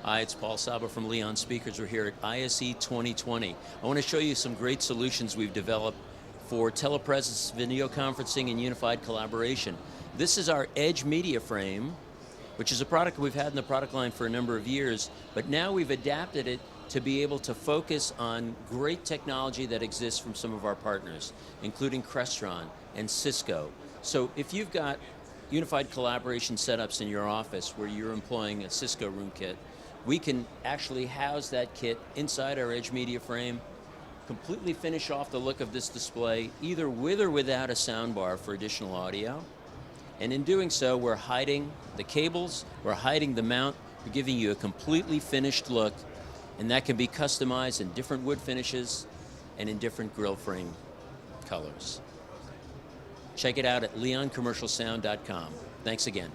Hi, it's Paul Saba from Leon Speakers. We're here at ISE 2020. I want to show you some great solutions we've developed for telepresence, video conferencing, and unified collaboration. This is our Edge Media Frame, which is a product we've had in the product line for a number of years, but now we've adapted it to be able to focus on great technology that exists from some of our partners, including Crestron and Cisco. So if you've got unified collaboration setups in your office where you're employing a Cisco room kit, we can actually house that kit inside our Edge Media Frame, completely finish off the look of this display, either with or without a soundbar for additional audio. And in doing so, we're hiding the cables, we're hiding the mount, we're giving you a completely finished look, and that can be customized in different wood finishes and in different grill frame colors. Check it out at leoncommercialsound.com. Thanks again.